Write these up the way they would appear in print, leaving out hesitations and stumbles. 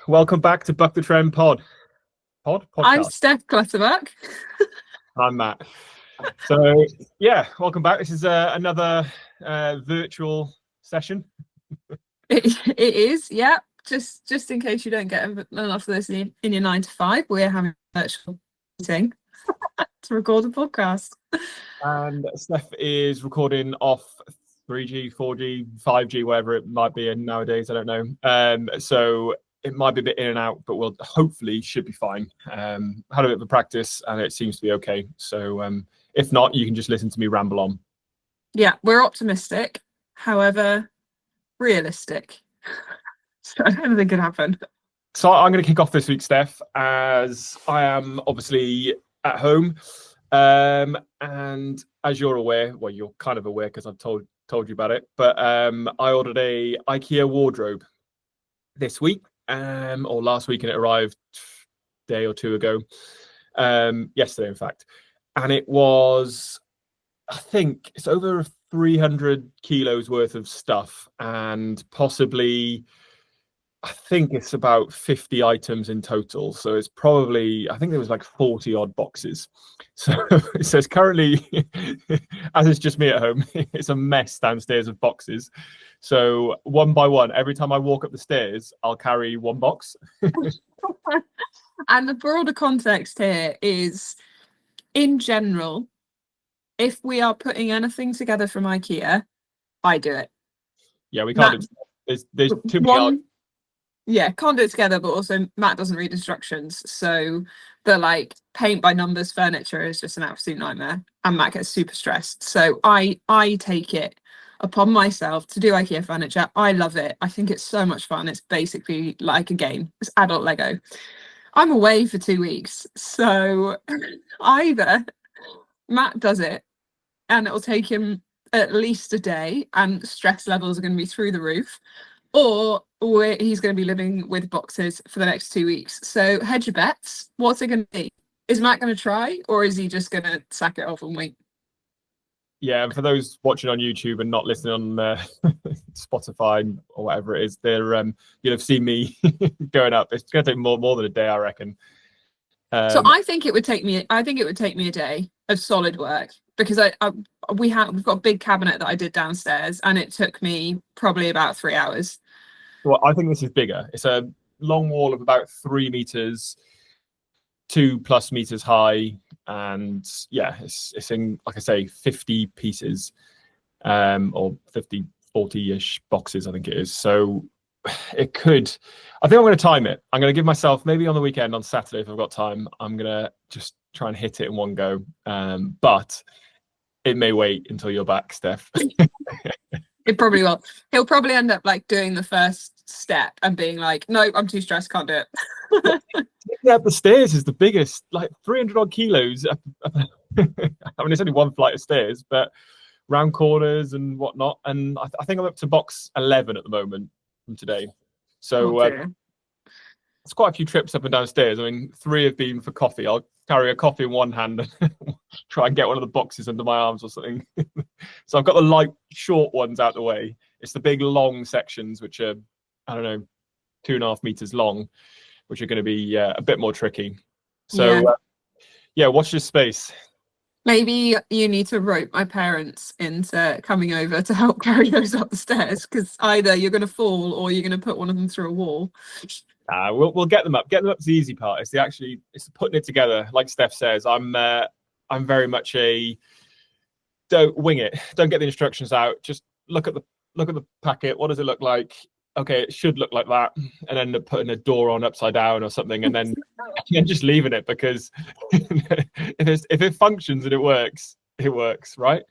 Welcome back to Buck the Trend I'm podcast. Steph Clutterbuck. I'm Matt. So yeah, welcome back. This is another virtual session. It is, yeah. Just in case you don't get enough of this in your 9 to 5, we're having a virtual meeting to record a podcast. And Steph is recording off 3G, 4G, 5G, whatever it might be nowadays. I don't know. So it might be a bit in and out, but we'll hopefully should be fine. Had a bit of a practice and it seems to be okay. So if not, you can just listen to me ramble on. Yeah, we're optimistic, however, realistic. So anything can happen. So I'm going to kick off this week, Steph, as I am obviously at home. And as you're aware, well, you're kind of aware because I've told you about it, but I ordered a IKEA wardrobe this week, or last week, and it arrived a day or two ago, yesterday, in fact. And it was, I think, it's over 300 kilos worth of stuff, and possibly, I think it's about 50 items in total. So it's probably, I think there was like 40 odd boxes. So it says currently, as it's just me at home, it's a mess downstairs of boxes. So one by one, every time I walk up the stairs, I'll carry one box. And the broader context here is, in general, if we are putting anything together from IKEA, I do it. Yeah, we can't. There's too many. Yeah, can't do it together, but also Matt doesn't read instructions. So the paint by numbers furniture is just an absolute nightmare. And Matt gets super stressed. So I take it upon myself to do IKEA furniture. I love it. I think it's so much fun. It's basically like a game. It's adult Lego. I'm away for 2 weeks. So either Matt does it and it'll take him at least a day and stress levels are going to be through the roof, or he's going to be living with boxes for the next 2 weeks. So hedge your bets. What's it going to be? Is Matt going to try, or is he just going to sack it off and wait? Yeah, and for those watching on YouTube and not listening on Spotify or whatever it is, you'll have seen me going up. It's going to take more than a day, I reckon. So I think it would take me. I think it would take me a day of solid work, because we've got a big cabinet that I did downstairs, and it took me probably about 3 hours. Well, I think this is bigger. It's a long wall of about 3 meters, 2+ meters high, and yeah, it's in, like I say, 50 pieces, or 50, 40-ish boxes, I think it is. So it could, I think I'm going to time it. I'm going to give myself, maybe on the weekend, on Saturday, if I've got time, I'm going to just try and hit it in one go. But it may wait until you're back, Steph. It probably will. He'll probably end up doing the first step and being like, no, I'm too stressed, can't do it. Yeah, the stairs is the biggest, 300 odd kilos. I mean, it's only one flight of stairs, but round corners and whatnot. And I think I'm up to box 11 at the moment from today. So it's quite a few trips up and downstairs. I mean, 3 have been for coffee. I'll carry a coffee in one hand and try and get one of the boxes under my arms or something. So I've got the light, short ones out the way. It's the big, long sections, which are, I don't know, 2.5 meters long, which are going to be a bit more tricky. So, yeah, watch this space. Maybe you need to rope my parents into coming over to help carry those up the stairs, because either you're going to fall or you're going to put one of them through a wall. We'll get them up. Get them up's the easy part. It's putting it together. Like Steph says, I'm very much don't wing it. Don't get the instructions out. Just look at the packet. What does it look like? Okay, it should look like that, and end up putting a door on upside down or something, and then just leaving it, because if it functions and it works, right?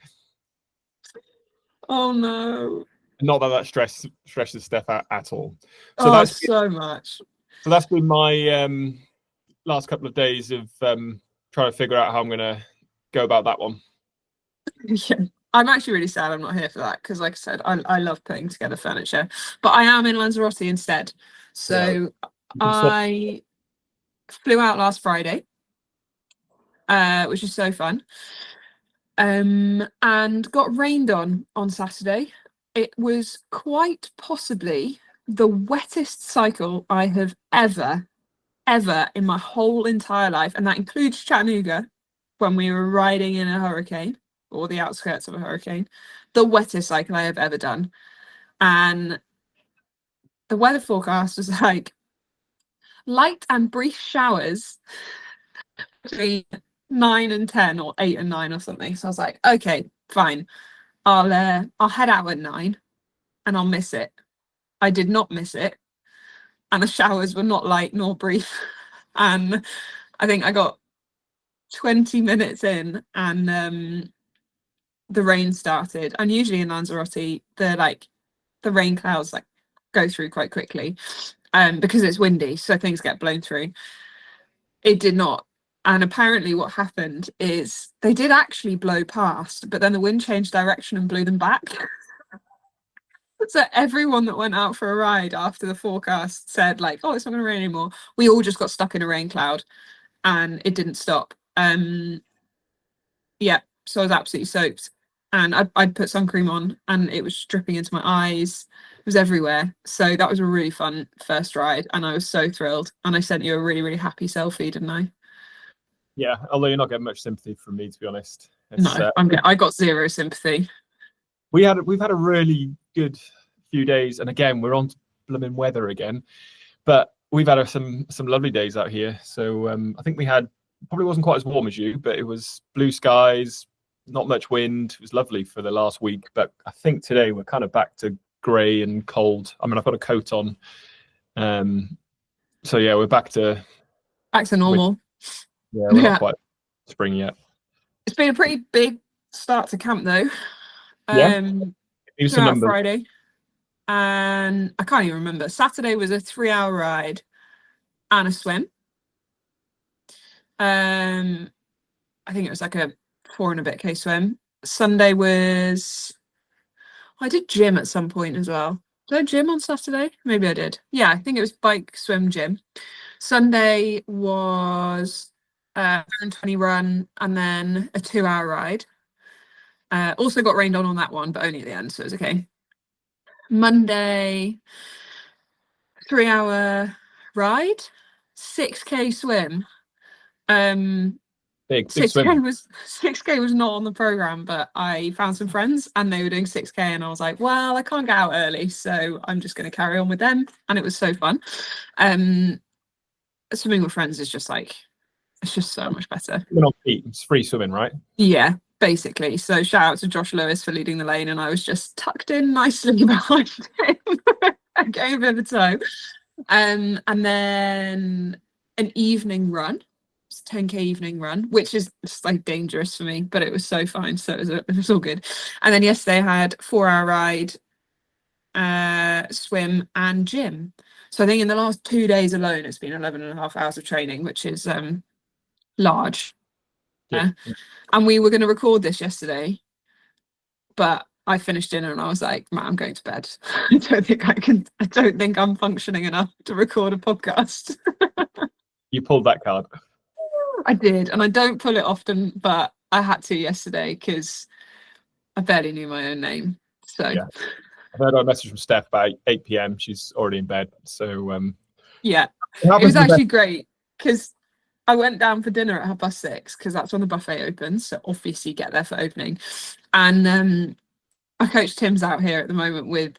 Oh no! Not that stresses Steph out at all. So so much. So that's been my last couple of days of trying to figure out how I'm going to go about that one. Yeah. I'm actually really sad I'm not here for that, because like I said, I love putting together furniture, but I am in Lanzarote instead. So I flew out last Friday, which is so fun, and got rained on Saturday. It was quite possibly the wettest cycle I have ever in my whole entire life, and that includes Chattanooga when we were riding in a hurricane or the outskirts of a hurricane. The wettest cycle I have ever done. And the weather forecast was like light and brief showers between 9 and 10 or 8 and 9 or something. So I was like, okay, fine. I'll head out at 9 and I'll miss it. I did not miss it. And the showers were not light nor brief. And I think I got 20 minutes in and the rain started. And usually in Lanzarote, the rain clouds like go through quite quickly because it's windy, so things get blown through. It did not. And apparently what happened is they did actually blow past, but then the wind changed direction and blew them back. So everyone that went out for a ride after the forecast said like, oh, it's not going to rain anymore. We all just got stuck in a rain cloud and it didn't stop. Yeah, so I was absolutely soaked. And I'd put sun cream on and it was dripping into my eyes. It was everywhere. So that was a really fun first ride and I was so thrilled. And I sent you a really, really happy selfie, didn't I? Yeah, although you're not getting much sympathy from me, to be honest. No, I got zero sympathy. We've had a really good few days, and again, we're on blooming weather again. But we've had some lovely days out here. So I think we had, probably wasn't quite as warm as you, but it was blue skies, not much wind. It was lovely for the last week. But I think today we're kind of back to grey and cold. I mean, I've got a coat on. So yeah, we're back to normal. Yeah, we're not quite spring yet. It's been a pretty big start to camp though. Some Friday. And I can't even remember. Saturday was a 3-hour ride and a swim. I think it was like a 4 and a bit K swim. Sunday was, I did gym at some point as well. Did I gym on Saturday? Maybe I did. Yeah, I think it was bike, swim, gym. Sunday was a 20 run and then a 2-hour ride. Also got rained on that one, but only at the end, so it was okay. Monday, 3-hour ride, 6K swim. Big 6K swim. 6K was not on the program, but I found some friends and they were doing 6K and I was like, well, I can't get out early, so I'm just going to carry on with them. And it was so fun. Swimming with friends is just like, it's just so much better. It's free swimming, right? Yeah, basically. So shout out to Josh Lewis for leading the lane and I was just tucked in nicely behind him. I gave him a toe. And then an evening run, 10K evening run, which is just like dangerous for me, but it was so fine. So it was all good. And then yesterday I had 4-hour ride, swim and gym. So I think in the last 2 days alone, it's been 11.5 hours of training, which is large. Yeah. And we were going to record this yesterday, but I finished dinner and I was like, man, I'm going to bed. I don't think I'm functioning enough to record a podcast. You pulled that card. I did, and I don't pull it often, but I had to yesterday because I barely knew my own name. So yeah. I've heard a message from Steph about 8 p.m. She's already in bed. So yeah, it was actually great because I went down for dinner at 6:30 because that's when the buffet opens. So obviously get there for opening. And my coach Tim's out here at the moment with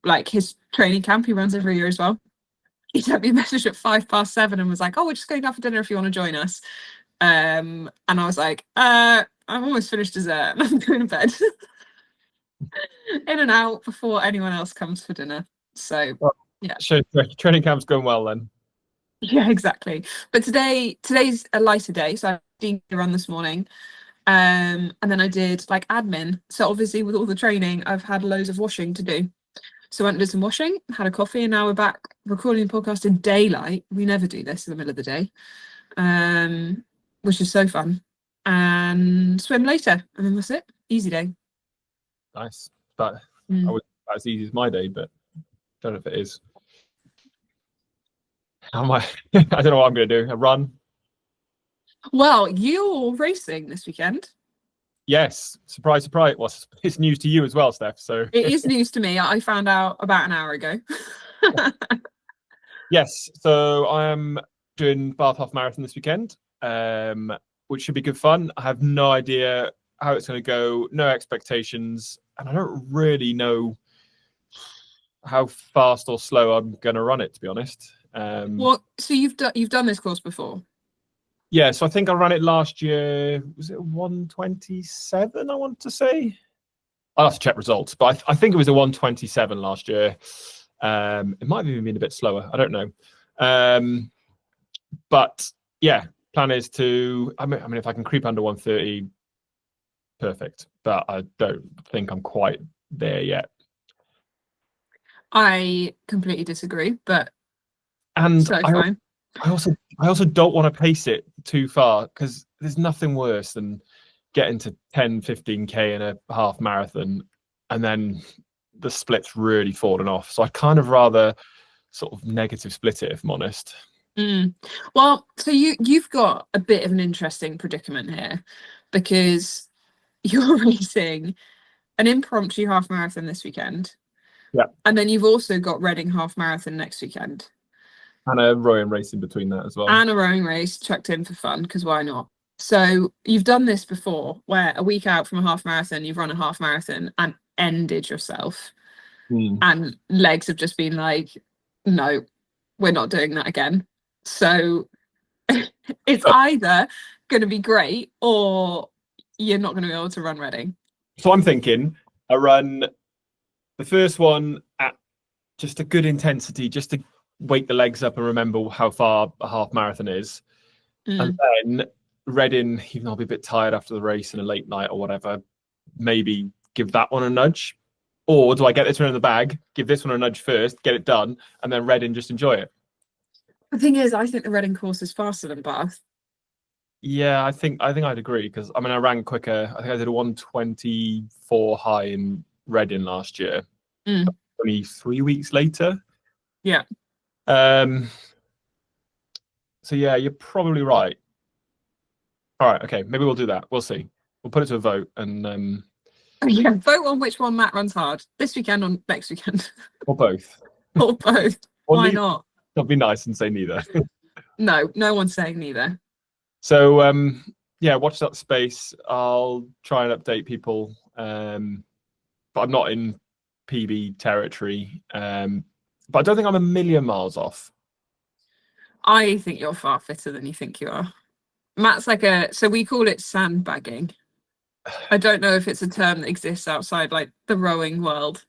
like his training camp. He runs every year as well. He sent me a message at 7:05 and was like, oh, we're just going down for dinner if you want to join us. And I was like, I'm almost finished dessert and I'm going to bed. In and out before anyone else comes for dinner. So yeah. Sure, training camp's going well then. Yeah, exactly. But today's a lighter day, so I did a run this morning. And then I did like admin. So obviously with all the training, I've had loads of washing to do. So I went and did some washing, had a coffee, and now we're back recording the podcast in daylight. We never do this in the middle of the day, which is so fun. And swim later, and then that's it. Easy day. Nice. But I was about as easy as my day, but I don't know if it is. I don't know what I'm going to do. A run? Well, you're racing this weekend. Yes. Surprise, surprise. Well, it's news to you as well, Steph. So it is news to me. I found out about an hour ago. Yes, so I am doing Bath Half Marathon this weekend, which should be good fun. I have no idea how it's going to go, no expectations, and I don't really know how fast or slow I'm going to run it, to be honest. So you've done this course before? Yeah, so I think I ran it last year. Was it 127, I want to say? I'll have to check results, but I think it was a 127 last year. It might have even been a bit slower. I don't know. But yeah, plan is to, I mean, if I can creep under 130, perfect. But I don't think I'm quite there yet. I completely disagree, but And fine. I also don't want to pace it too far, because there's nothing worse than getting to 10, 15k in a half marathon and then the split's really fallen off. So I'd kind of rather sort of negative split it, if I'm honest. Well, so you've got a bit of an interesting predicament here, because you're racing an impromptu half marathon this weekend. Yeah. And then you've also got Reading half marathon next weekend. And a rowing race in between that as well. And a rowing race chucked in for fun, because why not? So you've done this before, where a week out from a half marathon, you've run a half marathon and ended yourself. And legs have just been like, no, we're not doing that again. So it's either going to be great or you're not going to be able to run Reading. So I'm thinking I run the first one at just a good intensity, just to wake the legs up and remember how far a half marathon is. And then Reading, even though I'll be a bit tired after the race and a late night or whatever, maybe give that one a nudge. Or do I get this one in the bag, give this one a nudge first, get it done, and then Reading just enjoy it? The thing is, I think the Reading course is faster than Bath. Yeah, I think I'd agree, because I mean I ran quicker. I think I did a 124 high in Reading last year. 23 weeks later. Yeah. So yeah, you're probably right. All right, okay, maybe we'll do that. We'll see. We'll put it to a vote and yeah, vote on which one Matt runs hard this weekend or next weekend. Or both. Or both. Why not? That'd be nice and say neither. No one's saying neither. So yeah, watch that space. I'll try and update people. But I'm not in PB territory. But I don't think I'm a million miles off. I think you're far fitter than you think you are. Matt's like so we call it sandbagging. I don't know if it's a term that exists outside like the rowing world.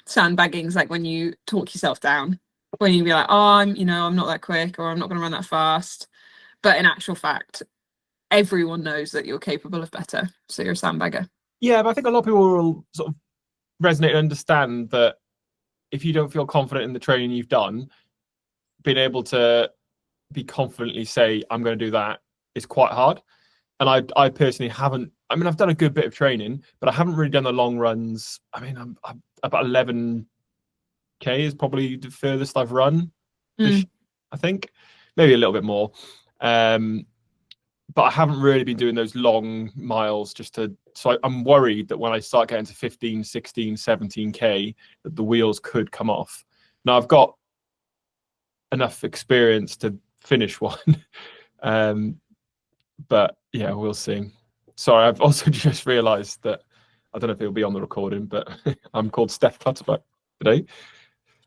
Sandbagging is like when you talk yourself down, when you be like, oh, I'm not that quick, or I'm not going to run that fast. But in actual fact, everyone knows that you're capable of better. So you're a sandbagger. Yeah, but I think a lot of people will sort of resonate and understand that if you don't feel confident in the training you've done, being able to be confidently say, I'm going to do that, is quite hard. And I personally haven't. I mean, I've done a good bit of training, but I haven't really done the long runs. I mean, I'm about 11k is probably the furthest I've run. I think maybe a little bit more. But I haven't really been doing those long miles so I'm worried that when I start getting to 15, 16, 17k, that the wheels could come off. Now I've got enough experience to finish one. But yeah, we'll see. Sorry, I've also just realised that I don't know if it'll be on the recording, but I'm called Steph Clutterbuck today.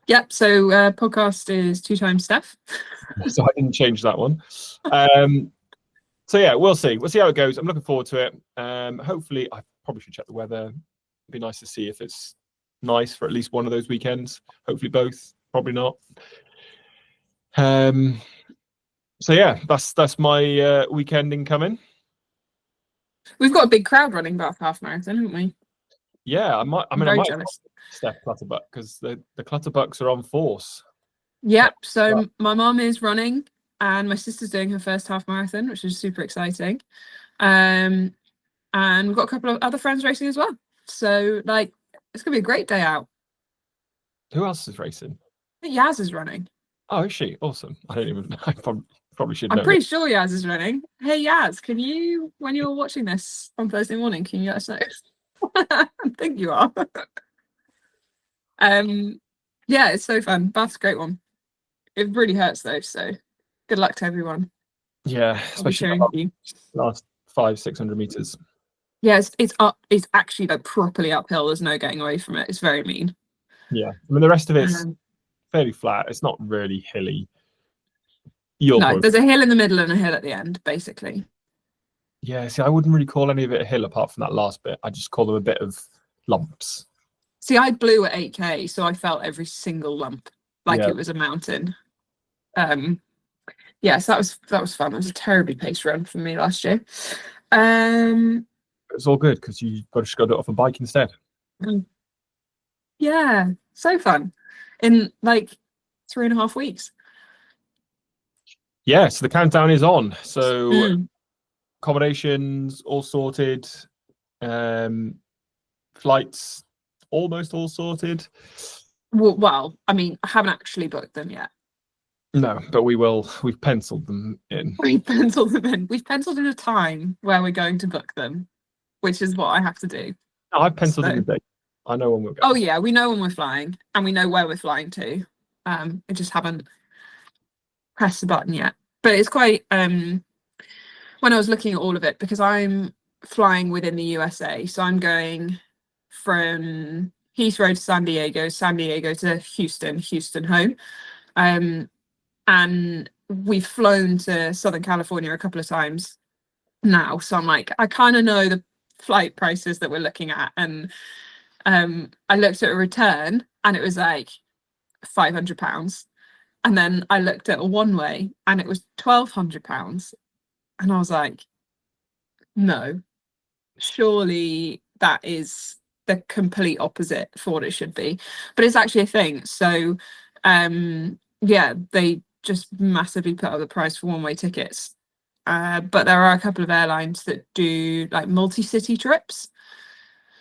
Yep. So podcast is 2 times Steph. So I didn't change that one. So yeah, we'll see. We'll see how it goes. I'm looking forward to it. Hopefully, I probably should check the weather. It'd be nice to see if it's nice for at least one of those weekends. Hopefully both. Probably not. So yeah, that's my weekend incoming. We've got a big crowd running Bath half marathon, haven't we? Yeah, I might jealous. Steph Clutterbuck, because the Clutterbucks are on force. Yep. So my mum is running, and my sister's doing her first half marathon, which is super exciting. And we've got a couple of other friends racing as well. So like, it's gonna be a great day out. Who else is racing? I think Yaz is running. Oh, is she? Awesome. I don't even. I probably should know. I'm pretty sure Yaz is running. Hey Yaz, can you, when you're watching this on Thursday morning, can you let us know? I think you are. Yeah, it's so fun. Bath's a great one. It really hurts though, so good luck to everyone. Yeah, I'll be especially cheering the for you. last 500-600 meters. Yeah, it's up. It's actually like properly uphill. There's no getting away from it. It's very mean. Yeah, I mean the rest of it's Um, fairly flat. It's not really hilly. You'll no, probably there's a hill in the middle and a hill at the end, basically. Yeah. See, I wouldn't really call any of it a hill apart from that last bit. I just call them a bit of lumps. See, I blew at 8K, so I felt every single lump like Yeah, it was a mountain. Yes, that was fun. It was a terribly paced run for me last year. it's all good because you just got to do it off a bike instead. Yeah, so fun. In like 3.5 weeks. Yeah, so the countdown is on. So Mm. accommodations all sorted, flights almost all sorted. Well, I mean, I haven't actually booked them yet. No, but we will. We've penciled them in. We've penciled them in. We've penciled in a time where we're going to book them, which is what I have to do. No, I've penciled in So, the date. I know when we're going. oh yeah, we know when we're flying and we know where we're flying to. I just haven't pressed the button yet. But it's quite when I was looking at all of it, because I'm flying within the USA, so I'm going from Heathrow to San Diego to Houston, Houston home. And we've flown to Southern California a couple of times now, so I'm like, I kind of know the flight prices that we're looking at, and I looked at a return and it was like £500, and then I looked at a one way and it was £1,200, and I was like, no, surely that is the complete opposite for what it should be. But it's actually a thing. So yeah, they just massively put up the price for one-way tickets. But there are a couple of airlines that do like multi-city trips.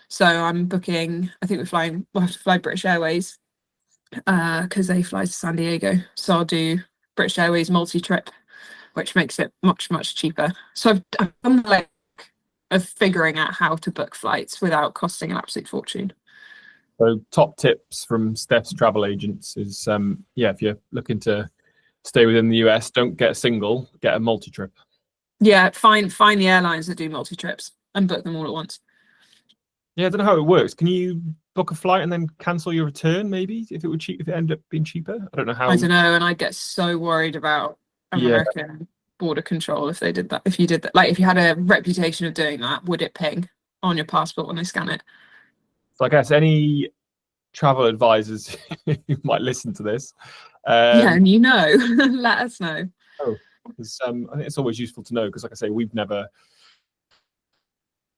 So I'm booking, I think we'll have to fly British Airways because they fly to San Diego. So I'll do British Airways multi-trip, which makes it much, much cheaper. So I've done like of figuring out how to book flights without costing an absolute fortune. So top tips from Steph's travel agents is, yeah, if you're looking to stay within the US, don't get a single, get a multi-trip. Yeah, find the airlines that do multi-trips and book them all at once. Yeah, I don't know how it works. Can you book a flight and then cancel your return? Maybe if it ended up being cheaper. I don't know how. I don't know, and I get so worried about Yeah, American border control if they did that. If you did that, like if you had a reputation of doing that, would it ping on your passport when they scan it? so I guess any travel advisors who might listen to this. Yeah, and let us know. Oh, because I think it's always useful to know because, like I say, we've never.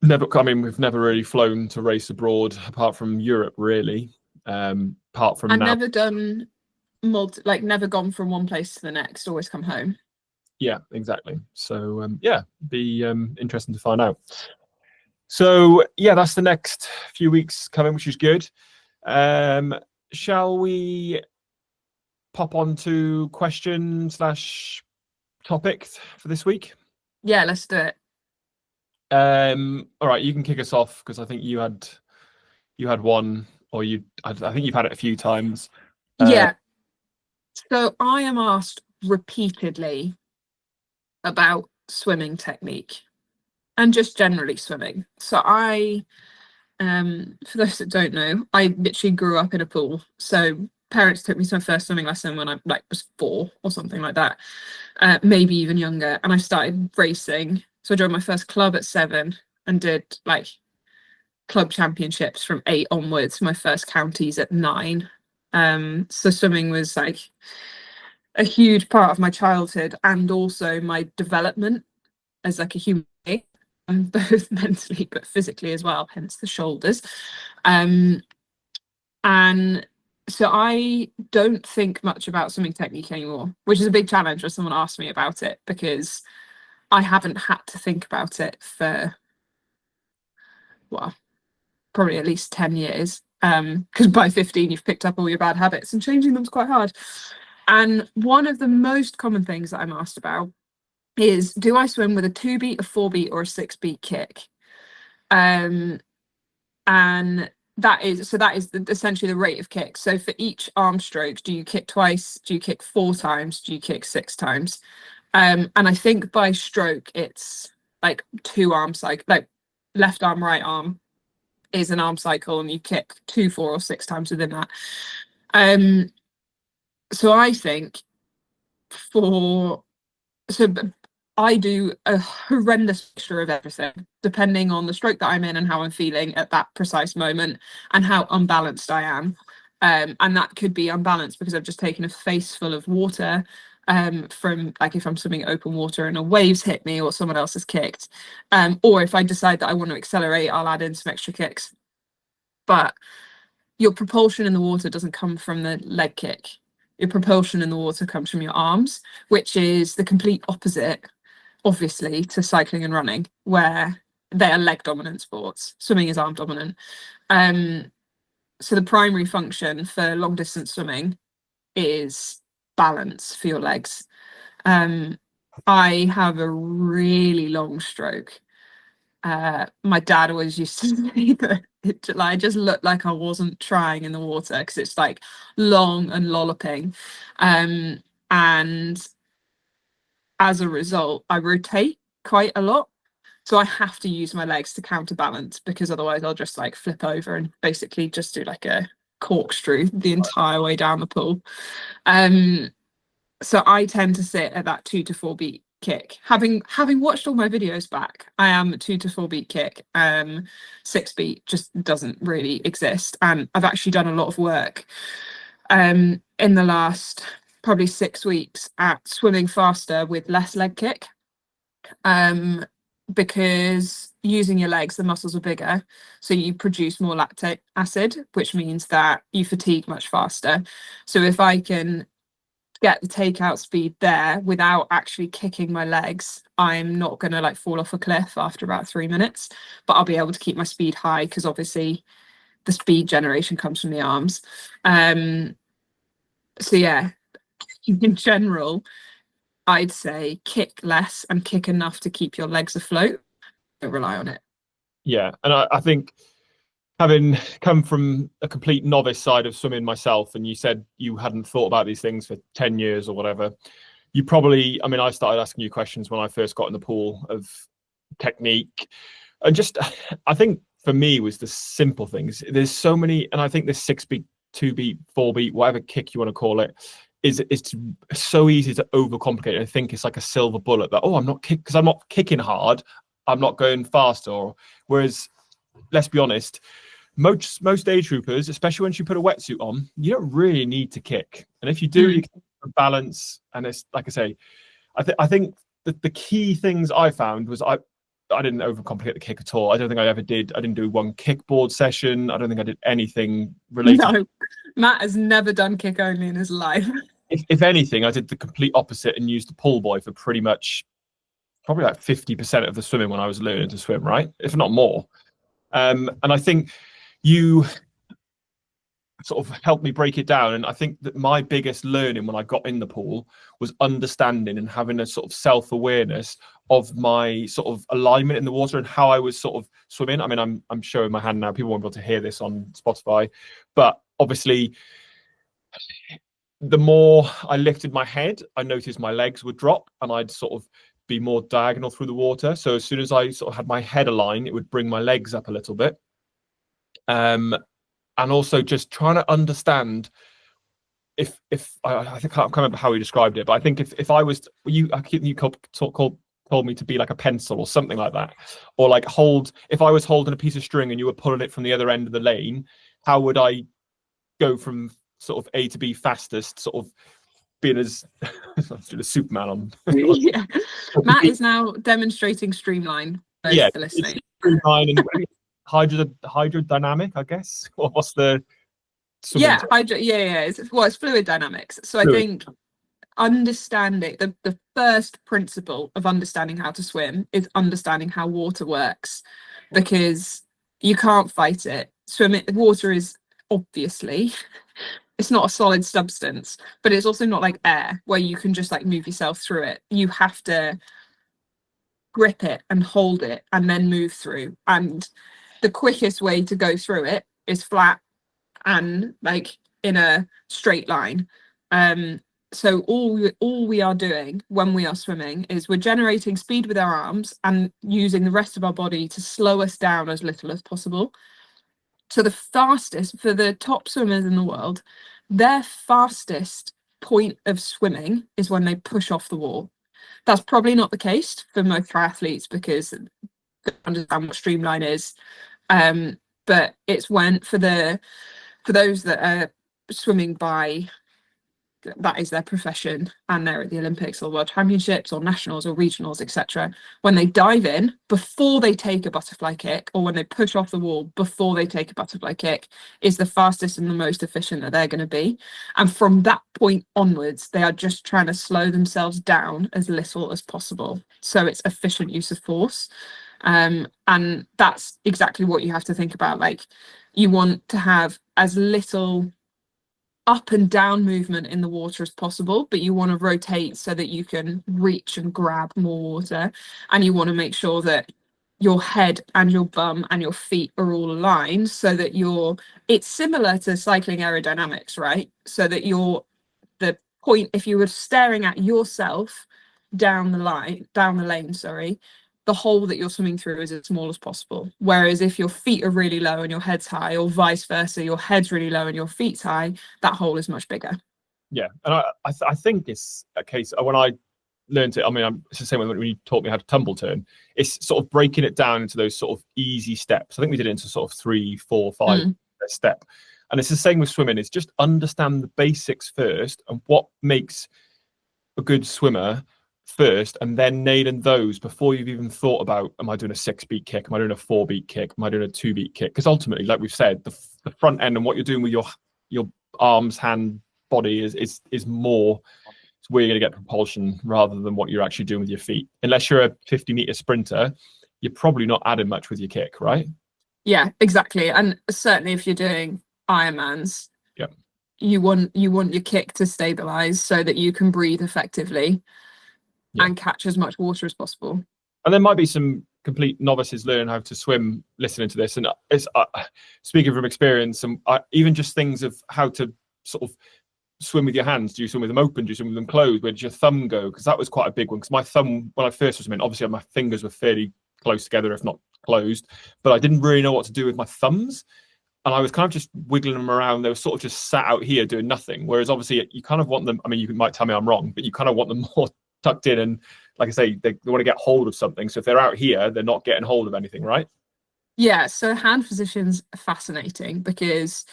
I mean, we've never really flown to race abroad apart from Europe, really. Apart from I've now. never done never gone from one place to the next, always come home. Yeah, exactly. So yeah, be interesting to find out. So yeah, that's the next few weeks coming, which is good. Shall we pop on to question/topic for this week? Yeah, let's do it. All right, you can kick us off because I think you had one, or I think you've had it a few times. Yeah. So I am asked repeatedly about swimming technique and just generally swimming. So for those that don't know, I literally grew up in a pool. So parents took me to my first swimming lesson when I was 4 or something like that, maybe even younger. And I started racing. So I joined my first club at 7 and did like club championships from 8 onwards. My first counties at 9. So swimming was like a huge part of my childhood and also my development as like a human being, both mentally but physically as well, hence the shoulders. And so I don't think much about swimming technique anymore, which is a big challenge when someone asks me about it, because I haven't had to think about it for, well, probably at least 10 years. Because by 15, you've picked up all your bad habits and changing them's quite hard. And one of the most common things that I'm asked about is, do I swim with a 2 beat, a 4 beat, or a 6 beat kick? And that is essentially the rate of kick. So for each arm stroke, do you kick twice? Do you kick 4 times? Do you kick 6 times? And I think by stroke, it's like 2 arm cycle, like left arm, right arm is an arm cycle, and you kick 2, 4, or 6 times within that. So I think I do a horrendous mixture of everything, depending on the stroke that I'm in and how I'm feeling at that precise moment and how unbalanced I am. And that could be unbalanced because I've just taken a face full of water from, like, if I'm swimming open water and a wave's hit me or someone else has kicked. Or if I decide that I want to accelerate, I'll add in some extra kicks. But your propulsion in the water doesn't come from the leg kick. Your propulsion in the water comes from your arms, which is the complete opposite, obviously, to cycling and running, where they are leg dominant sports. Swimming is arm dominant. So the primary function for long distance swimming is balance for your legs. I have a really long stroke. My dad always used to say that I just looked like I wasn't trying in the water because it's like long and lolloping. And as a result, I rotate quite a lot. So I have to use my legs to counterbalance, because otherwise I'll just like flip over and basically just do like a corkscrew the entire way down the pool. So I tend to sit at that 2 to 4 beat kick. Having watched all my videos back, I am a 2 to 4 beat kick. 6 beat just doesn't really exist. And I've actually done a lot of work in the last probably 6 weeks at swimming faster with less leg kick. Because using your legs, the muscles are bigger, so you produce more lactic acid, which means that you fatigue much faster. So if I can get the takeout speed there without actually kicking my legs, I'm not going to like fall off a cliff after about 3 minutes, but I'll be able to keep my speed high because obviously the speed generation comes from the arms. So yeah, in general, I'd say kick less and kick enough to keep your legs afloat. Don't rely on it. Yeah, and I think, having come from a complete novice side of swimming myself, and you said you hadn't thought about these things for 10 years or whatever, you probably, I mean, I started asking you questions when I first got in the pool of technique, and just, I think for me was the simple things. There's so many, and I think this 6 beat, 2 beat, 4 beat, whatever kick you want to call it, it's so easy to overcomplicate it. I think it's like a silver bullet that, oh, I'm not because I'm not kicking hard, I'm not going faster. Whereas, let's be honest, most day troopers, especially once you put a wetsuit on, you don't really need to kick. And if you do, you can balance. And it's like I say, I think that the key things I found was I didn't overcomplicate the kick at all. I don't think I ever did. I didn't do one kickboard session. I don't think I did anything related. No, Matt has never done kick only in his life. If anything, I did the complete opposite and used the pull buoy for pretty much probably like 50% of the swimming when I was learning to swim, right? If not more. And I think you sort of helped me break it down. And I think that my biggest learning when I got in the pool was understanding and having a sort of self-awareness of my sort of alignment in the water and how I was sort of swimming. I mean, I'm showing my hand now. People won't be able to hear this on Spotify, but obviously the more I lifted my head, I noticed my legs would drop and I'd sort of be more diagonal through the water. So as soon as I sort of had my head aligned, it would bring my legs up a little bit. And also just trying to understand if I think I can't remember how he described it, but I think if I was you told me to be like a pencil or something like that, or like if I was holding a piece of string and you were pulling it from the other end of the lane, how would I go from sort of A to B fastest, sort of being as Superman on. Yeah. Matt is now demonstrating streamline. Yeah, for listening. Streamline and hydrodynamic, I guess. What's the yeah, it's fluid dynamics. So I think understanding the first principle of understanding how to swim is understanding how water works, because you can't fight it. Water is obviously, it's not a solid substance, but it's also not like air where you can just like move yourself through it. You have to grip it and hold it and then move through. And the quickest way to go through it is flat and like in a straight line. So all we are doing when we are swimming is we're generating speed with our arms and using the rest of our body to slow us down as little as possible. So the fastest for the top swimmers in the world, their fastest point of swimming is when they push off the wall. That's probably not the case for most triathletes because they understand what streamline is. But it's when for those that are swimming by, that is their profession and they're at the Olympics or World Championships or nationals or regionals, etc. When they dive in before they take a butterfly kick, or when they push off the wall before they take a butterfly kick, is the fastest and the most efficient that they're going to be. And from that point onwards, they are just trying to slow themselves down as little as possible. So it's efficient use of force. And that's exactly what you have to think about. Like, you want to have as little up and down movement in the water as possible, but you want to rotate so that you can reach and grab more water, and you want to make sure that your head and your bum and your feet are all aligned so that it's similar to cycling aerodynamics, right? So that the point, if you were staring at yourself down the lane, the hole that you're swimming through is as small as possible. Whereas if your feet are really low and your head's high, or vice versa, your head's really low and your feet's high, that hole is much bigger. Yeah, and I think it's a case when I learned it. I mean, it's the same when you taught me how to tumble turn. It's sort of breaking it down into those sort of easy steps. I think we did it into sort of 3, 4, 5 step. And it's the same with swimming. It's just understand the basics first and what makes a good swimmer first, and then nailing those before you've even thought about, am I doing a 6-beat kick? Am I doing a 4-beat kick? Am I doing a 2-beat kick? Because ultimately, like we've said, the front end and what you're doing with your arms, hand, body is more, it's where you're going to get propulsion rather than what you're actually doing with your feet. Unless you're a 50-meter sprinter, you're probably not adding much with your kick, right? Yeah, exactly. And certainly if you're doing Ironmans, you want your kick to stabilize so that you can breathe effectively and catch as much water as possible. And there might be some complete novices learning how to swim listening to this, and it's speaking from experience, and even just things of how to sort of swim with your hands. Do you swim with them open? Do you swim with them closed? Where does your thumb go? Because that was quite a big one, because my thumb, when I first was swimming, obviously my fingers were fairly close together, if not closed, but I didn't really know what to do with my thumbs, and I was kind of just wiggling them around. They were sort of just sat out here doing nothing, whereas obviously you kind of want them, I mean, you might tell me I'm wrong, but you kind of want them more tucked in, and like I say, they want to get hold of something. So if they're out here, they're not getting hold of anything, right? Yeah, so hand position's fascinating because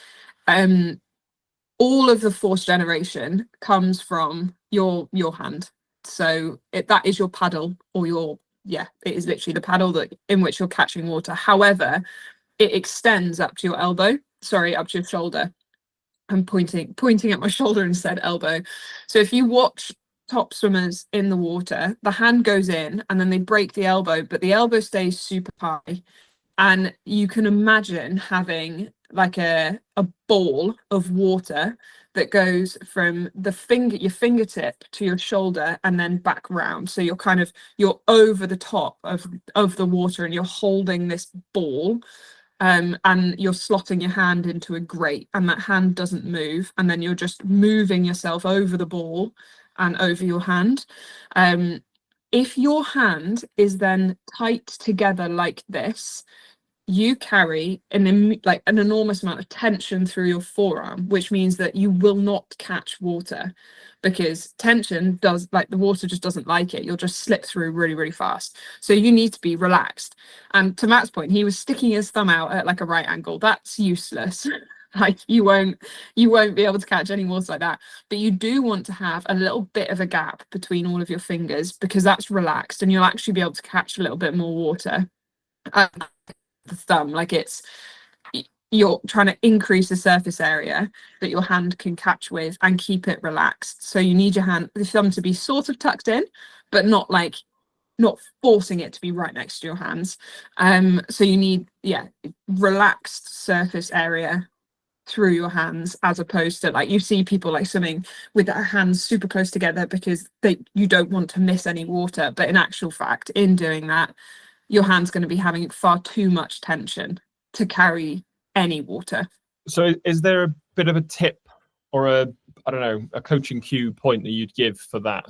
all of the force generation comes from your hand. So that is your paddle, or it is literally the paddle in which you're catching water. However, it extends up to your up to your shoulder. I'm pointing at my shoulder instead, elbow. So if you watch top swimmers in the water, the hand goes in and then they break the elbow, but the elbow stays super high. And you can imagine having like a ball of water that goes from your fingertip to your shoulder and then back round. So you're over the top of the water and you're holding this ball. And you're slotting your hand into a grate, and that hand doesn't move, and then you're just moving yourself over the ball and over your hand. If your hand is then tight together like this, you carry an enormous amount of tension through your forearm, which means that you will not catch water, because tension does, like, the water just doesn't like it. You'll just slip through really, really fast. So you need to be relaxed. And to Matt's point, he was sticking his thumb out at like a right angle. That's useless. Like, you won't be able to catch any water like that. But you do want to have a little bit of a gap between all of your fingers, because that's relaxed and you'll actually be able to catch a little bit more water. The thumb, like, you're trying to increase the surface area that your hand can catch with and keep it relaxed. So you need the thumb to be sort of tucked in, but not forcing it to be right next to your hands. So you need relaxed surface area through your hands, as opposed to, like, you see people like swimming with their hands super close together because you don't want to miss any water, but in actual fact, in doing that, your hand's going to be having far too much tension to carry any water. So is there a bit of a tip or a coaching cue point that you'd give for that?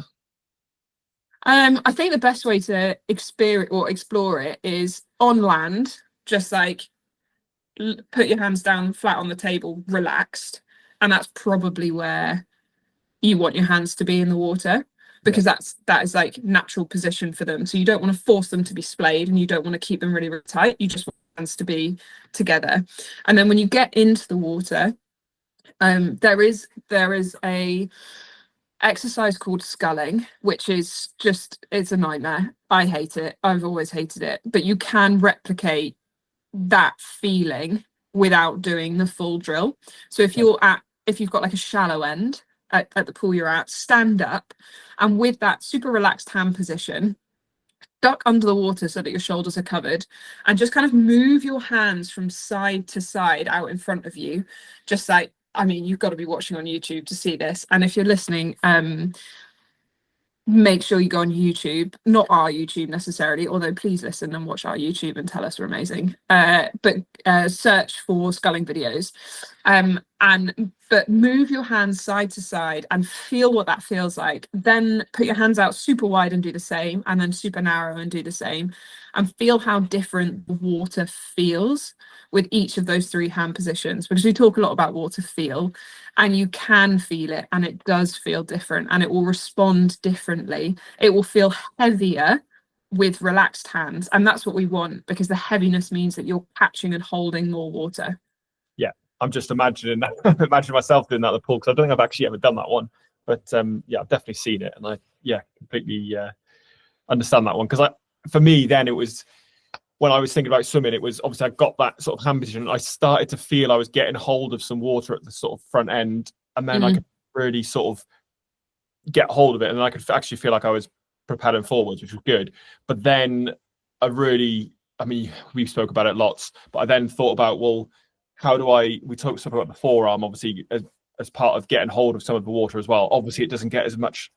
I think the best way to explore it is on land, just like put your hands down flat on the table, relaxed, and that's probably where you want your hands to be in the water, because that is like natural position for them. So you don't want to force them to be splayed, and you don't want to keep them really, really tight. You just want hands to be together. And then when you get into the water, there is a exercise called sculling, which is it's a nightmare. I hate it. I've always hated it. But you can replicate that feeling without doing the full drill. So if you've got like a shallow end at the pool you're at, stand up, and with that super relaxed hand position, duck under the water so that your shoulders are covered, and just kind of move your hands from side to side out in front of you, just like, I mean, you've got to be watching on YouTube to see this. And if you're listening, make sure you go on YouTube, not our YouTube necessarily, although please listen and watch our YouTube and tell us we're amazing. But search for sculling videos, but move your hands side to side and feel what that feels like. Then put your hands out super wide and do the same, and then super narrow and do the same, and feel how different the water feels with each of those 3 hand positions, because we talk a lot about water feel, and you can feel it, and it does feel different, and it will respond differently. It will feel heavier with relaxed hands, and that's what we want, because the heaviness means that you're catching and holding more water. Yeah, I'm just imagining myself doing that at the pool, because I don't think I've actually ever done that one, but I've definitely seen it, and I completely understand that one, because for me then it was, when I was thinking about swimming, it was obviously I got that sort of hand position, and I started to feel I was getting hold of some water at the sort of front end, and then I could really sort of get hold of it, and I could actually feel like I was propelling forwards, which was good. But then we spoke about it lots, but I then thought about, well, we talked about the forearm, obviously, as part of getting hold of some of the water as well. Obviously, it doesn't get as much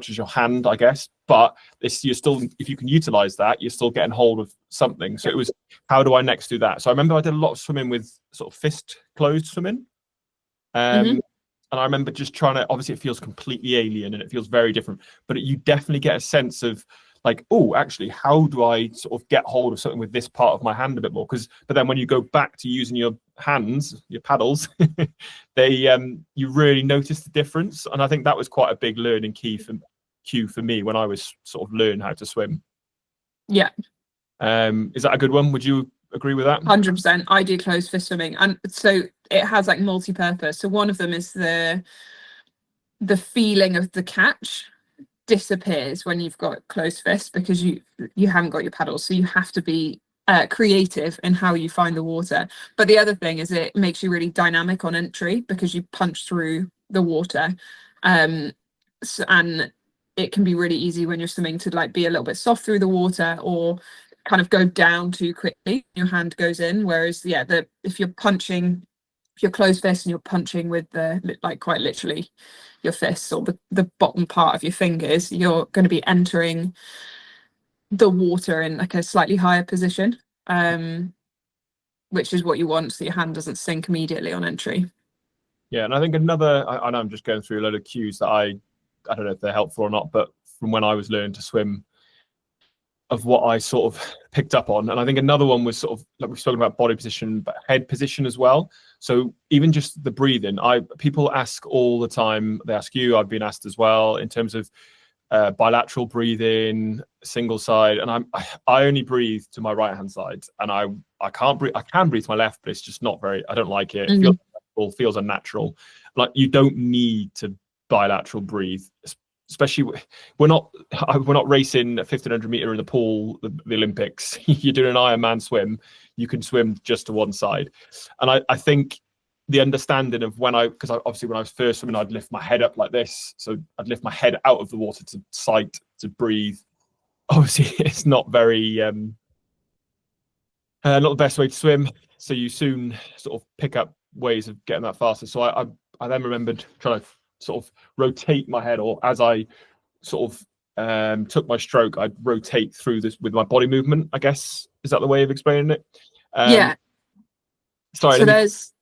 as your hand, I guess, but you're still, if you can utilize that, you're still getting hold of something. So it was, how do I next do that? So I remember I did a lot of swimming with sort of fist closed swimming. And I remember just trying to, obviously it feels completely alien and it feels very different, but you definitely get a sense of like, oh, actually, how do I sort of get hold of something with this part of my hand a bit more? But then when you go back to using your hands, your paddles, you really notice the difference. And I think that was quite a big learning cue for me when I was sort of learning how to swim. Yeah. Is that a good one? Would you agree with that? 100%. I do closed fist swimming, and so it has like multi-purpose. So one of them is the feeling of the catch disappears when you've got closed fist, because you haven't got your paddles, so you have to be creative in how you find the water. But the other thing is it makes you really dynamic on entry, because you punch through the water, and it can be really easy when you're swimming to like be a little bit soft through the water, or kind of go down too quickly, your hand goes in. Whereas if you're closed fist and you're punching with like quite literally your fists, or the bottom part of your fingers, you're going to be entering the water in like a slightly higher position, which is what you want, so your hand doesn't sink immediately on entry. Yeah, and I think I know I'm just going through a load of cues that I don't know if they're helpful or not, but from when I was learning to swim, of what I sort of picked up on. And I think another one was sort of, like we've spoken about body position, but head position as well. So even just the breathing, people ask all the time, they ask you, I've been asked as well, in terms of bilateral breathing, single side. And I only breathe to my right hand side, and I can't breathe. I can breathe to my left, but it's just not I don't like it. It feels unnatural. Like, you don't need to bilateral breathe, especially we're not racing a 1500 meter in the pool, the Olympics. You're doing an Ironman swim, you can swim just to one side. And I think the understanding of because obviously when I was first swimming, I'd lift my head up like this, so I'd lift my head out of the water to sight to breathe. Obviously it's not very not the best way to swim, so you soon sort of pick up ways of getting that faster. So I then remembered trying to sort of rotate my head, or as I sort of took my stroke, I'd rotate through this with my body movement, I guess. Is that the way of explaining it? Yeah. Sorry, So there's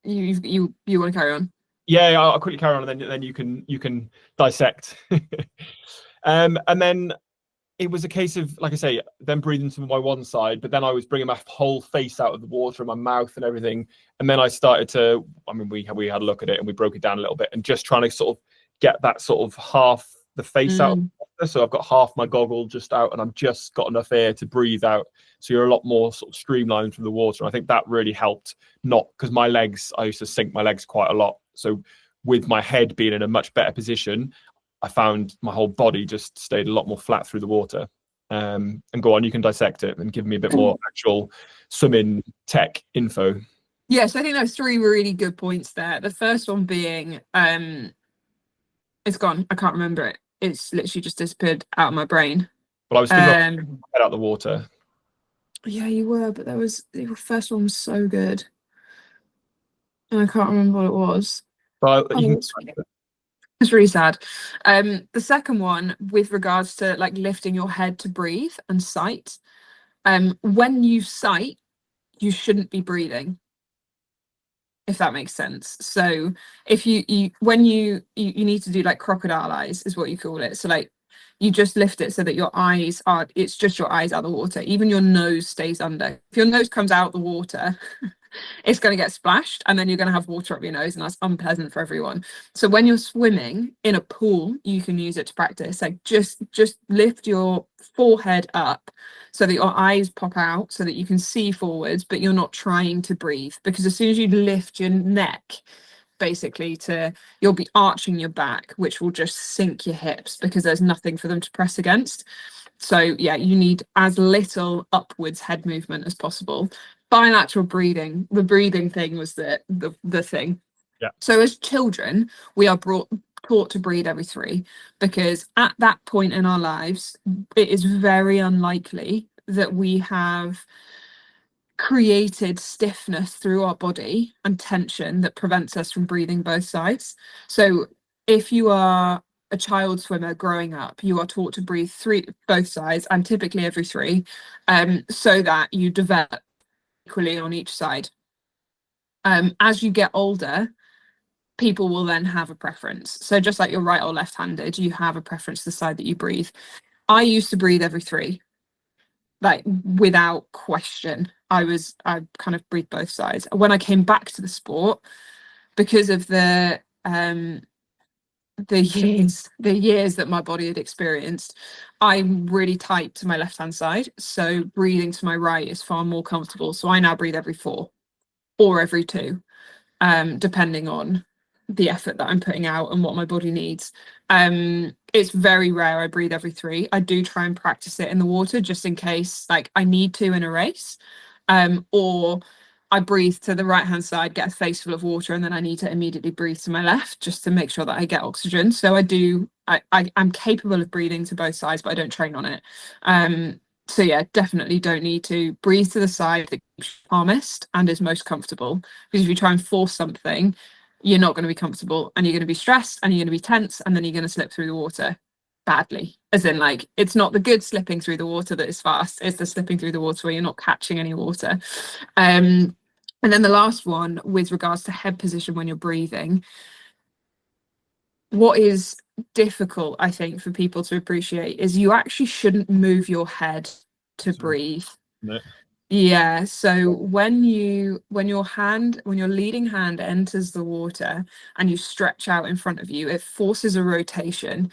you want to carry on? Yeah, I'll quickly carry on, and then you can dissect. And then it was a case of, like I say, then breathing from my one side, but then I was bringing my whole face out of the water and my mouth and everything. And then I started to, I mean, we had a look at it and we broke it down a little bit, and just trying to sort of get that sort of half the face out of the water. So I've got half my goggle just out, and I've just got enough air to breathe out. So you're a lot more sort of streamlined from the water. And I think that really helped, not because my legs, I used to sink my legs quite a lot. So with my head being in a much better position, I found my whole body just stayed a lot more flat through the water. And go on, you can dissect it and give me a bit more actual swimming tech info. Yes, I think there's 3 really good points there. The first one being, it's gone. I can't remember it. It's literally just disappeared out of my brain. But I was thinking head out the water. Yeah, you were, but the first one was so good, and I can't remember what it was. But it's really sad. The second one, with regards to like lifting your head to breathe and sight, when you sight, you shouldn't be breathing, if that makes sense. So if you need to do like crocodile eyes is what you call it. So like you just lift it so that your eyes are, it's just your eyes out of the water. Even your nose stays under. If your nose comes out of the water, it's going to get splashed, and then you're going to have water up your nose, and that's unpleasant for everyone. So when you're swimming in a pool, you can use it to practice. Like just lift your forehead up so that your eyes pop out, so that you can see forwards, but you're not trying to breathe. Because as soon as you lift your neck, basically, you'll be arching your back, which will just sink your hips because there's nothing for them to press against. So yeah, you need as little upwards head movement as possible. Bilateral breathing, the breathing thing was the thing. Yeah. So as children, we are taught to breathe every 3, because at that point in our lives, it is very unlikely that we have created stiffness through our body and tension that prevents us from breathing both sides. So if you are a child swimmer growing up, you are taught to breathe both sides, and typically every 3, so that you develop equally on each side. As you get older, people will then have a preference. So just like you're right or left-handed, you have a preference to the side that you breathe. I used to breathe every 3, like without question. I kind of breathe both sides. When I came back to the sport, because of the years that my body had experienced, I'm really tight to my left-hand side. So breathing to my right is far more comfortable. So I now breathe every 4 or every 2, depending on the effort that I'm putting out and what my body needs. It's very rare I breathe every 3. I do try and practice it in the water just in case, like, I need to in a race, or I breathe to the right hand side, get a face full of water, and then I need to immediately breathe to my left just to make sure that I get oxygen. So I'm capable of breathing to both sides, but I don't train on it. So yeah, definitely don't need to breathe to the side that keeps you calmest and is most comfortable, because if you try and force something, you're not going to be comfortable, and you're going to be stressed, and you're going to be tense, and then you're going to slip through the water badly. As in, like, it's not the good slipping through the water that is fast, it's the slipping through the water where you're not catching any water. And then the last one, with regards to head position when you're breathing, what is difficult, I think, for people to appreciate is you actually shouldn't move your head to breathe. No. Yeah, so when your leading hand enters the water and you stretch out in front of you, it forces a rotation,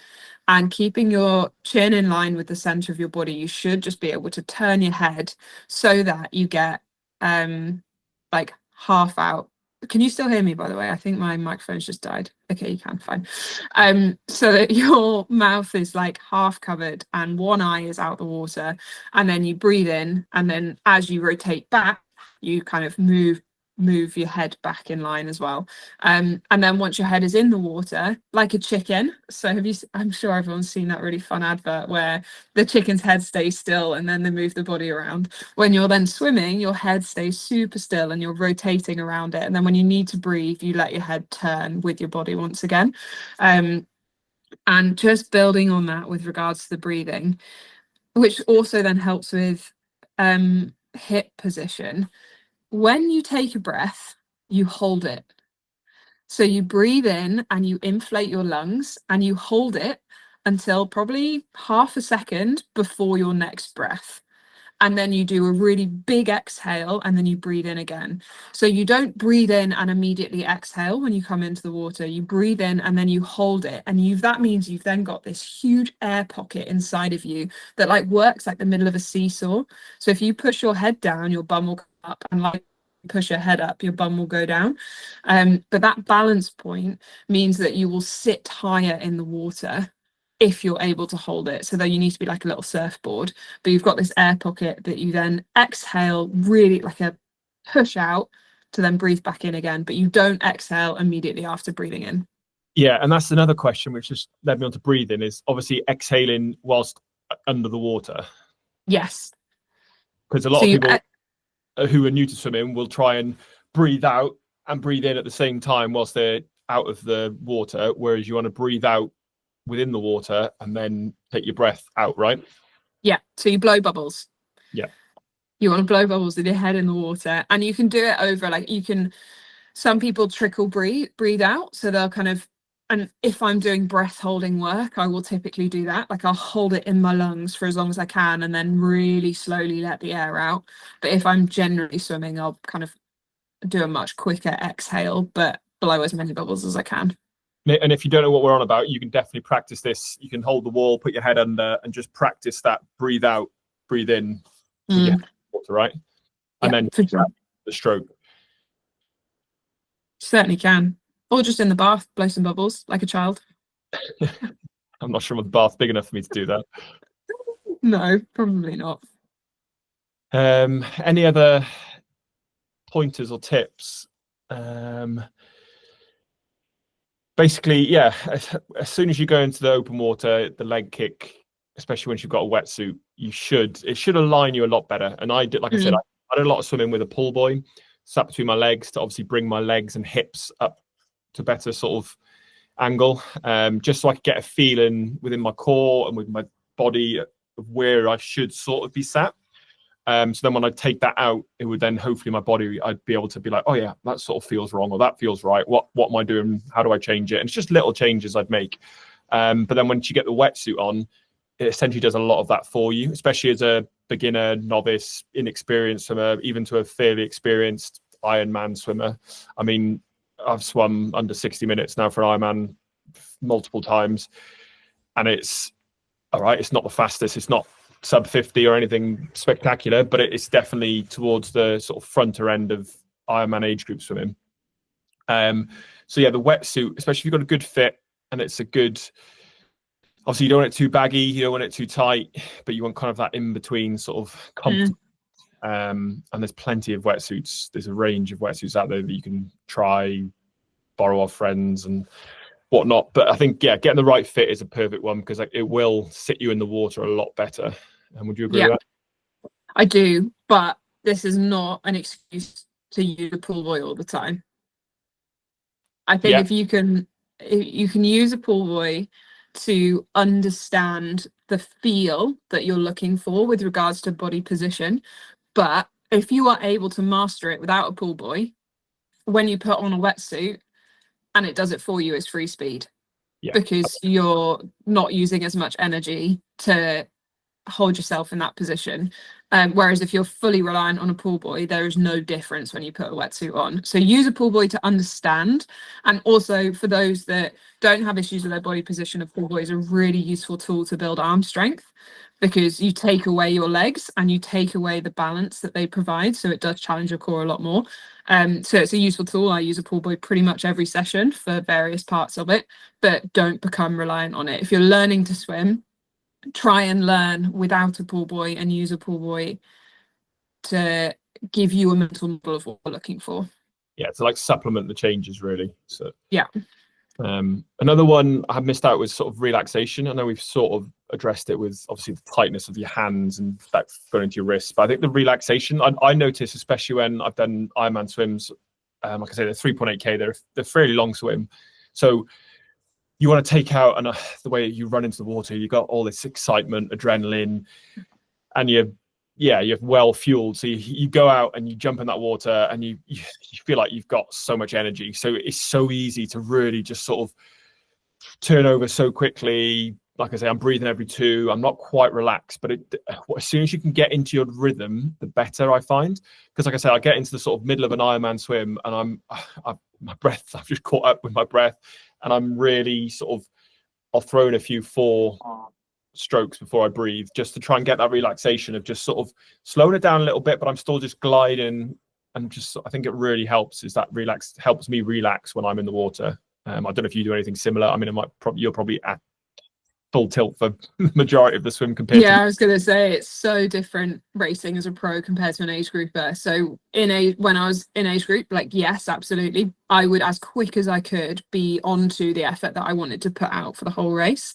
and keeping your chin in line with the center of your body, you should just be able to turn your head so that you get like half out. Can you still hear me, by the way? I think my microphone's just died. Okay, you can, fine. So that your mouth is like half covered and one eye is out the water, and then you breathe in, and then as you rotate back, you kind of move your head back in line as well. And then once your head is in the water, like a chicken. So I'm sure everyone's seen that really fun advert where the chicken's head stays still and then they move the body around. When you're then swimming, your head stays super still and you're rotating around it. And then when you need to breathe, you let your head turn with your body once again. And just building on that with regards to the breathing, which also then helps with hip position. when you take a breath, you hold it. So you breathe in and you inflate your lungs and you hold it until probably half a second before your next breath. And then you do a really big exhale and then you breathe in again. So you don't breathe in and immediately exhale when you come into the water. You breathe in and then you hold it. And that means you've then got this huge air pocket inside of you that like works like the middle of a seesaw. So if you push your head down, your bum will come up, and like push your head up, your bum will go down. But that balance point means that you will sit higher in the water if you're able to hold it. So though you need to be like a little surfboard, but you've got this air pocket that you then exhale, really like a push out to then breathe back in again, but you don't exhale immediately after breathing in. Yeah, and that's another question which just led me on to breathing, is obviously exhaling whilst under the water. Yes. Because a lot of people who are new to swimming will try and breathe out and breathe in at the same time whilst they're out of the water, whereas you want to breathe out within the water and then take your breath out, right? Yeah, so you blow bubbles. Yeah. You want to blow bubbles with your head in the water, and you can do it over, like some people trickle breathe out, so they'll kind of, and if I'm doing breath holding work, I will typically do that. Like I'll hold it in my lungs for as long as I can and then really slowly let the air out. But if I'm generally swimming, I'll kind of do a much quicker exhale, but blow as many bubbles as I can. And if you don't know what we're on about, you can definitely practice this. You can hold the wall, put your head under, and just practice that breathe out, breathe in with your head in the water, right? And then the stroke. Certainly can. Or just in the bath, blow some bubbles like a child. I'm not sure if the bath's big enough for me to do that. No, probably not. Any other pointers or tips? Basically, yeah, as soon as you go into the open water, the leg kick, especially when you've got a wetsuit, it should align you a lot better. And I did, like I said, I did a lot of swimming with a pull buoy, sat between my legs to obviously bring my legs and hips up to better sort of angle, just so I could get a feeling within my core and with my body of where I should sort of be sat. So then when I take that out, it would then hopefully my body, I'd be able to be like, oh yeah, that sort of feels wrong, or that feels right. What am I doing? How do I change it? And it's just little changes I'd make. But then once you get the wetsuit on, it essentially does a lot of that for you, especially as a beginner, novice, inexperienced swimmer, even to a fairly experienced Ironman swimmer. I mean, I've swum under 60 minutes now for Ironman multiple times, and it's all right. It's not the fastest. It's not sub 50 or anything spectacular, but it's definitely towards the sort of fronter end of Ironman age group swimming. So yeah, the wetsuit, especially if you've got a good fit and it's a good, obviously you don't want it too baggy, you don't want it too tight, but you want kind of that in between sort of comfort. And there's plenty of wetsuits. There's a range of wetsuits out there that you can try, borrow off friends and whatnot. But I think, yeah, getting the right fit is a perfect one, because like, it will sit you in the water a lot better. And would you agree with that? I do, but this is not an excuse to use a pull buoy all the time. I think if you can use a pull buoy to understand the feel that you're looking for with regards to body position, but if you are able to master it without a pull buoy, when you put on a wetsuit and it does it for you, it's free speed, because you're not using as much energy to hold yourself in that position. Whereas if you're fully reliant on a pull buoy, there is no difference when you put a wetsuit on. So use a pull buoy to understand. And also for those that don't have issues with their body position, a pull buoy is a really useful tool to build arm strength, because you take away your legs and you take away the balance that they provide. So it does challenge your core a lot more. So it's a useful tool. I use a pull buoy pretty much every session for various parts of it, but don't become reliant on it. If you're learning to swim, try and learn without a pull buoy and use a pull buoy to give you a mental model of what we're looking for. Yeah, to like supplement the changes, really. So yeah. Another one I missed out was sort of relaxation. I know we've sort of addressed it with obviously the tightness of your hands and that going into your wrists, but I think the relaxation I notice, especially when I've done Ironman swims, like I say, they're 3.8k, they're fairly long swim, so you want to take out, and the way you run into the water, you got all this excitement, adrenaline, and you're you're well fueled. So you go out and you jump in that water and you feel like you've got so much energy. So it's so easy to really just sort of turn over so quickly. Like I say, I'm breathing every 2. I'm not quite relaxed, but as soon as you can get into your rhythm, the better, I find. Because like I say, I get into the sort of middle of an Ironman swim and I've just caught up with my breath, and I'm really sort of, I'll throw in a few 4 strokes before I breathe, just to try and get that relaxation of just sort of slowing it down a little bit, but I'm still just gliding. And just, I think it really helps, is that helps me relax when I'm in the water. I don't know if you do anything similar. I mean, you're probably at full tilt for the majority of the swim compared to... I was going to say, it's so different racing as a pro compared to an age grouper. So when I was in age group, like, yes, absolutely, I would, as quick as I could, be onto the effort that I wanted to put out for the whole race.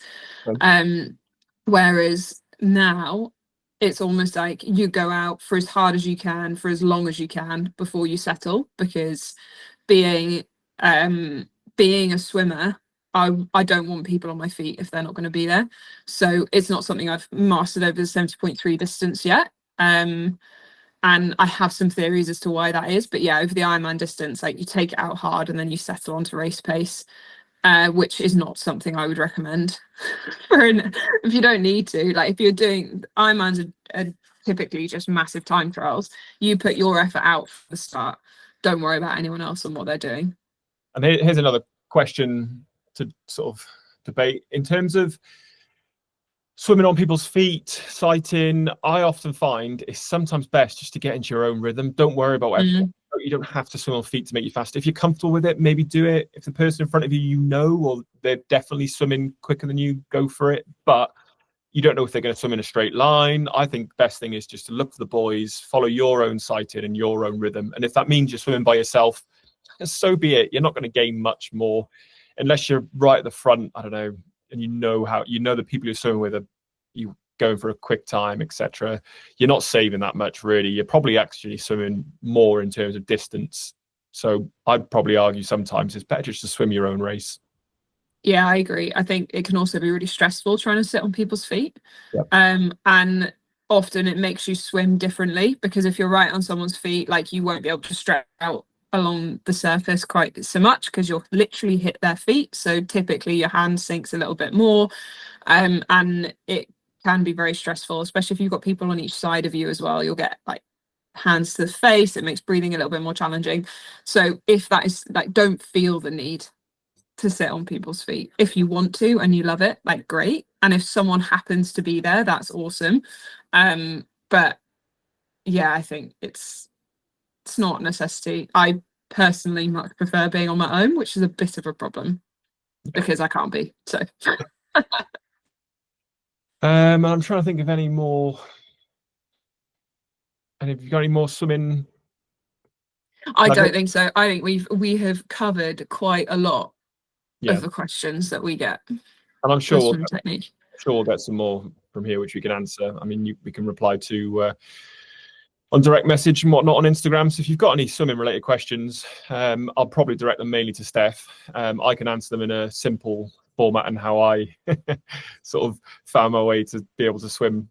Whereas now it's almost like you go out for as hard as you can, for as long as you can before you settle, because being a swimmer, I don't want people on my feet if they're not going to be there. So it's not something I've mastered over the 70.3 distance yet. And I have some theories as to why that is. But yeah, over the Ironman distance, like, you take it out hard and then you settle onto race pace, which is not something I would recommend if you don't need to. Like, if you're doing Ironmans are typically just massive time trials. You put your effort out for the start. Don't worry about anyone else and what they're doing. And here's another question to sort of debate in terms of swimming on people's feet, sighting. I often find it's sometimes best just to get into your own rhythm. Don't worry about whatever. You don't have to swim on feet to make you faster. If you're comfortable with it, maybe do it. If the person in front of you, or they're definitely swimming quicker than you, go for it. But you don't know if they're going to swim in a straight line. I think the best thing is just to look for the boys, follow your own sighting and your own rhythm. And if that means you're swimming by yourself, so be it. You're not going to gain much more unless you're right at the front, I don't know, and you know the people you're swimming with are you going for a quick time, etc. You're not saving that much, really. You're probably actually swimming more in terms of distance. So I'd probably argue sometimes it's better just to swim your own race. Yeah, I agree. I think it can also be really stressful trying to sit on people's feet. Yep. And often it makes you swim differently, because if you're right on someone's feet, like, you won't be able to stretch out along the surface quite so much because you'll literally hit their feet. So typically your hand sinks a little bit more, and it can be very stressful, especially if you've got people on each side of you as well. You'll get like hands to the face. It makes breathing a little bit more challenging. So if that is like, don't feel the need to sit on people's feet. If you want to and you love it, like, great. And if someone happens to be there, that's awesome. But yeah, I think it's not a necessity. I personally much prefer being on my own, which is a bit of a problem because I can't be. So I'm trying to think of any more. And have you got any more swimming? I don't think so. I think we have covered quite a lot of the questions that we get. And I'm sure we'll get some more from here which we can answer. I mean, we can reply to on direct message and whatnot on Instagram. So if you've got any swimming related questions, I'll probably direct them mainly to Steph. I can answer them in a simple format and how I sort of found my way to be able to swim.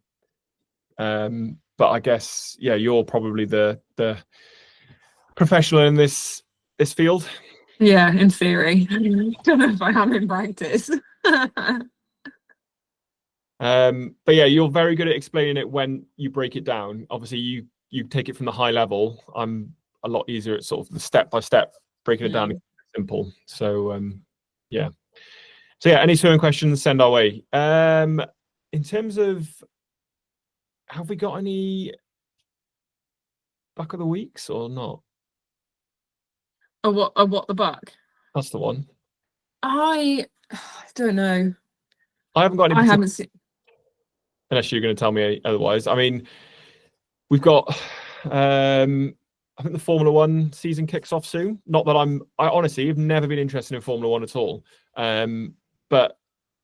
But I guess, yeah, you're probably the professional in this field. Yeah, in theory. I don't know if I am in practice. But yeah, you're very good at explaining it when you break it down. Obviously, you take it from the high level. I'm a lot easier at sort of the step by step, breaking it down simple. So yeah. So yeah, any swimming questions, send our way. In terms of, have we got any buck of the weeks or not? What the buck? That's the one. I don't know. I haven't got any. I haven't seen. Unless you're going to tell me otherwise. I mean, we've got. I think the Formula One season kicks off soon. Not that I honestly have never been interested in Formula One at all. But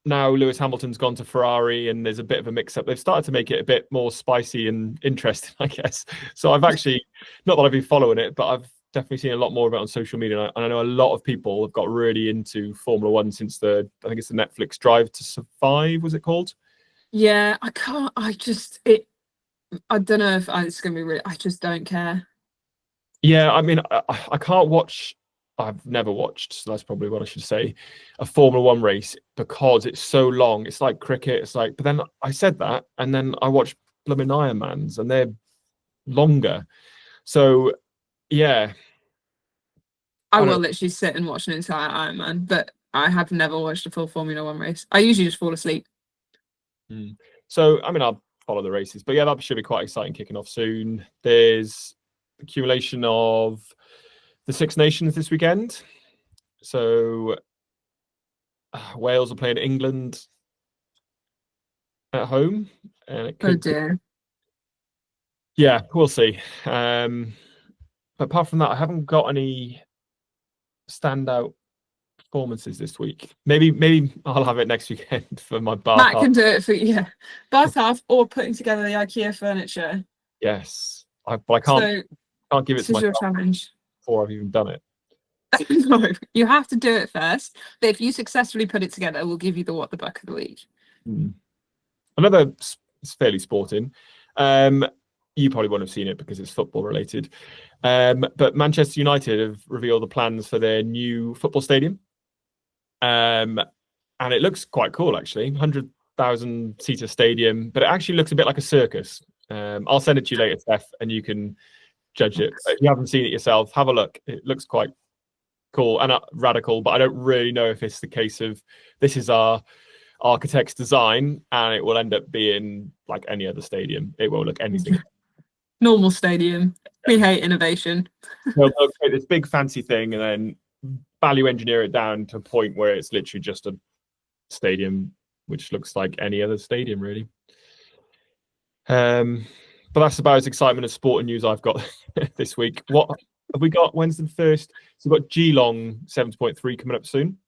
now Lewis Hamilton's gone to Ferrari and there's a bit of a mix up. They've started to make it a bit more spicy and interesting, I guess. So I've actually, not that I've been following it, but I've definitely seen a lot more of it on social media. And I know a lot of people have got really into Formula One since I think it's the Netflix Drive to Survive, was it called? Yeah, I don't know if it's going to be really. I just don't care. Yeah, I mean, I can't watch. I've never watched, so that's probably what I should say, a Formula One race because it's so long. It's like cricket. It's like, but then I said that, and then I watch blooming Ironmans, and they're longer. So, yeah. I will literally sit and watch an entire Ironman, but I have never watched a full Formula One race. I usually just fall asleep. So, I mean, I'll follow the races, but yeah, that should be quite exciting kicking off soon. There's accumulation of the Six Nations this weekend. So Wales are playing England at home, and it could. Oh dear. Yeah, we'll see. But apart from that, I haven't got any standout performances this week. Maybe I'll have it next weekend for my bath. Matt can do it for bath half or putting together the IKEA furniture. Yes, but I can't give it to myself your challenge before I've even done it. No, you have to do it first. But if you successfully put it together, we'll give you the what the buck of the week. Another fairly sporting. You probably won't have seen it because it's football related. But Manchester United have revealed the plans for their new football stadium. And it looks quite cool, actually. 100,000 seater stadium, but it actually looks a bit like a circus. I'll send it to you later, Steph, and you can judge it. If you haven't seen it yourself, have a look. It looks quite cool and radical, but I don't really know if it's the case of this is our architect's design and it will end up being like any other stadium. It won't look anything. Normal stadium. We hate innovation. They'll create this big fancy thing and then value engineer it down to a point where it's literally just a stadium which looks like any other stadium, really. But that's about as excitement as sport and news I've got this week. What have we got? Wednesday the 1st. So we've got Geelong 70.3 coming up soon.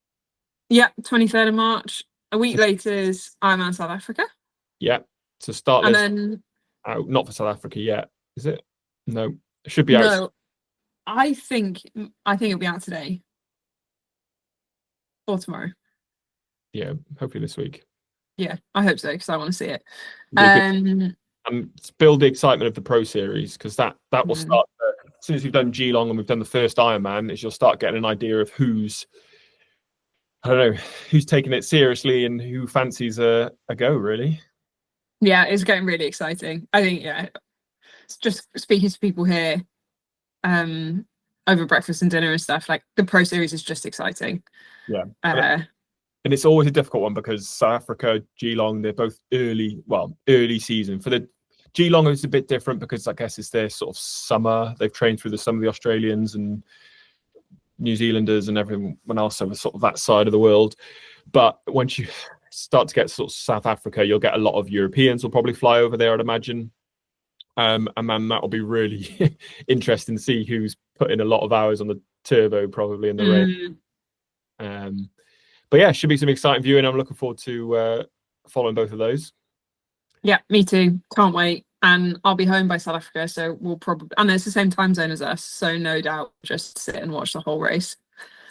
Yeah, 23rd of March. A week later is Ironman South Africa. Yeah, to start. And then out, not for South Africa yet, is it? No, it should be out. No, I think it'll be out today or tomorrow. Yeah, hopefully this week. Yeah, I hope so because I want to see it. And build the excitement of the Pro Series because that will start as soon as we've done Geelong and we've done the first Ironman. Is you'll start getting an idea of who's taking it seriously and who fancies a go, really. Yeah, it's getting really exciting. I think it's just speaking to people here over breakfast and dinner and stuff, like the Pro Series is just exciting. Yeah. And it's always a difficult one because South Africa, Geelong, they're both early season. For the Geelong, it's a bit different because I guess it's their sort of summer. They've trained through the summer, the Australians and New Zealanders and everyone else over sort of that side of the world. But once you start to get sort of South Africa, you'll get a lot of Europeans will probably fly over there, I'd imagine. And then that will be really interesting to see who's put in a lot of hours on the turbo, probably in the rain. But yeah, should be some exciting viewing. I'm looking forward to following both of those. Yeah, me too. Can't wait. And I'll be home by South Africa, so we'll probably, and it's the same time zone as us, so no doubt just sit and watch the whole race.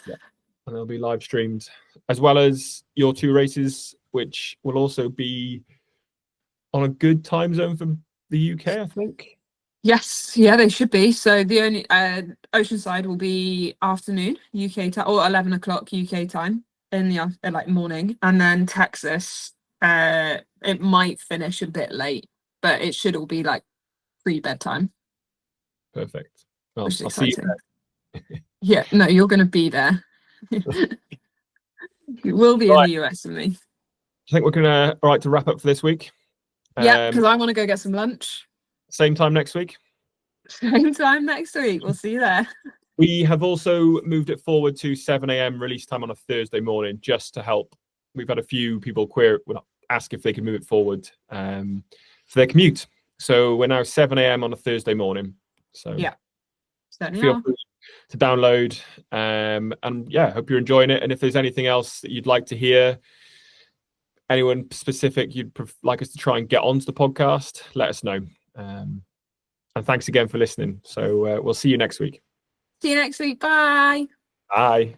Yeah, and they'll be live streamed, as well as your two races, which will also be on a good time zone for the UK, I think. Yes, yeah, they should be. So the only Oceanside will be afternoon UK time or 11 o'clock UK time in the morning, and then Texas it might finish a bit late, but it should all be like pre-bedtime. Perfect. Well, which is I'll exciting. see you there. Yeah, no, you're going to be there. You will be in the US with me. I think we're gonna to wrap up for this week. Yeah, because I want to go get some lunch. Same time next week. Same time next week. We'll see you there. We have also moved it forward to 7 a.m. release time on a Thursday morning, just to help. We've had a few people ask if they can move it forward for their commute. So we're now 7 a.m. on a Thursday morning. So yeah, feel free to download. And yeah, hope you're enjoying it. And if there's anything else that you'd like to hear, anyone specific you'd like us to try and get onto the podcast, let us know. And thanks again for listening. So we'll see you next week. See you next week. Bye. Bye.